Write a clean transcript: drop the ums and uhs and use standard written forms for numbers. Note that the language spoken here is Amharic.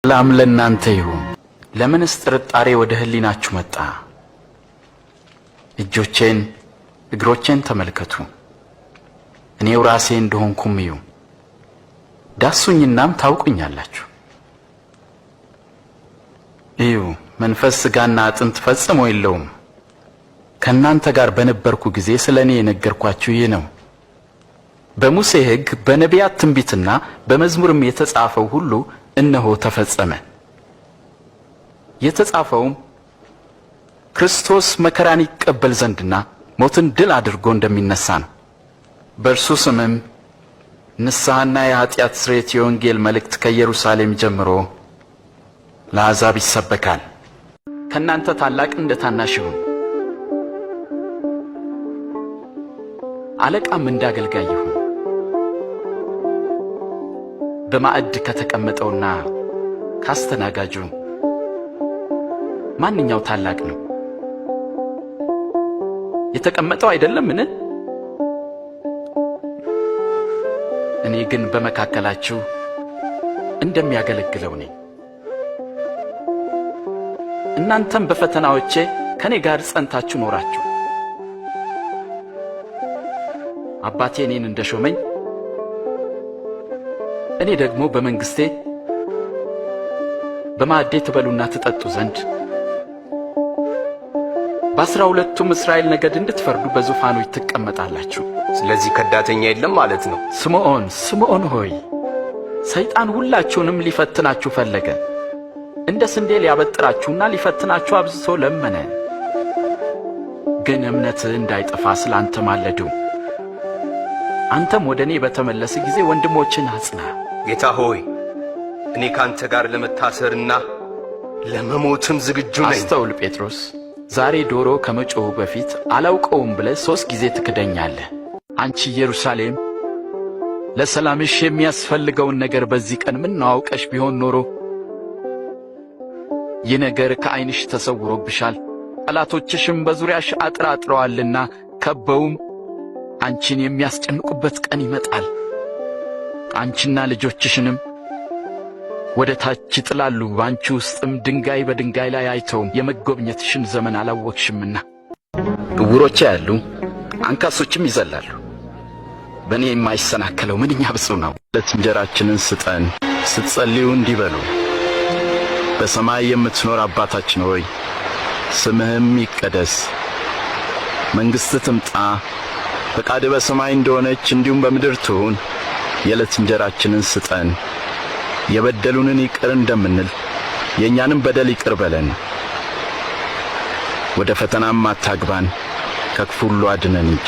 ሰላም ለእናንተ ይሁን። ለምንስ ጥርጣሬ ወደ ህሊናችሁ መጣ? እጆቼን እግሮቼን ተመልከቱ፣ እኔው ራሴ እንደሆንኩም እዩ። ዳሱኝናም ታውቁኛላችሁ። እዩ፣ መንፈስ ሥጋና አጥንት ፈጽሞ የለውም። ከእናንተ ጋር በነበርኩ ጊዜ ስለኔ የነገርኳችሁ ይህ ነው። በሙሴ ሕግ በነቢያት ትንቢትና በመዝሙርም የተጻፈው ሁሉ እነሆ ተፈጸመ። የተጻፈውም ክርስቶስ መከራን ይቀበል ዘንድና ሞትን ድል አድርጎ እንደሚነሳ ነው። በእርሱ ስምም ንስሐና የኃጢአት ስርየት የወንጌል መልእክት ከኢየሩሳሌም ጀምሮ ለአሕዛብ ይሰበካል። ከእናንተ ታላቅ እንደ ታናሽ ይሁን፣ አለቃም እንደ አገልጋይ ይሁን። በማዕድ ከተቀመጠውና ካስተናጋጁ ማንኛው ታላቅ ነው? የተቀመጠው አይደለምን? እኔ ግን በመካከላችሁ እንደሚያገለግለው ነኝ። እናንተም በፈተናዎቼ ከኔ ጋር ጸንታችሁ ኖራችሁ። አባቴ እኔን እንደሾመኝ እኔ ደግሞ በመንግስቴ በማዕዴ ትበሉና ትጠጡ ዘንድ በ12ቱም እስራኤል ነገድ እንድትፈርዱ በዙፋኖች ትቀመጣላችሁ። ስለዚህ ከዳተኛ የለም ማለት ነው። ስምዖን ሆይ ሰይጣን ሁላችሁንም ሊፈትናችሁ ፈለገ፣ እንደ ስንዴ ሊያበጥራችሁና ሊፈትናችሁ አብዝቶ ለመነ። ግን እምነትህ እንዳይጠፋ ስላንተ ማለዱ። አንተም ወደ እኔ በተመለስ ጊዜ ወንድሞችን አጽና። ጌታ ሆይ እኔ ካንተ ጋር ለመታሰርና ለመሞትም ዝግጁ ነኝ። አስተውል ጴጥሮስ፣ ዛሬ ዶሮ ከመጮሁ በፊት አላውቀውም ብለህ 3 ጊዜ ትክደኛለህ። አንቺ ኢየሩሳሌም፣ ለሰላምሽ የሚያስፈልገውን ነገር በዚህ ቀን ምን አውቀሽ ቢሆን ኖሮ! ይህ ነገር ከዓይንሽ ተሰውሮብሻል። ጠላቶችሽም በዙሪያሽ አጥረዋልና ከበውም አንቺን የሚያስጨንቁበት ቀን ይመጣል። አንቺና ልጆችሽንም ወደ ታች ይጥላሉ። በአንቺ ውስጥም ድንጋይ በድንጋይ ላይ አይተውም። የመጎብኘትሽን ዘመን አላወቅሽምና። ዕውሮች ያያሉ፣ አንካሶችም ይዘላሉ። በእኔ የማይሰናከለው ምንኛ ብፁዕ ነው። ዕለት እንጀራችንን ስጠን። ስትጸልዩ እንዲህ በሉ: በሰማይ የምትኖር አባታችን ሆይ ስምህም ይቀደስ፣ መንግሥትህ ትምጣ፣ ፈቃድህ በሰማይ እንደሆነች እንዲሁም በምድር ትሁን። የዕለት እንጀራችንን ስጠን፣ የበደሉንን ይቅር እንደምንል የእኛንም በደል ይቅር በለን። ወደ ፈተናም አታግባን፣ ከክፉ ሁሉ አድነን እንጂ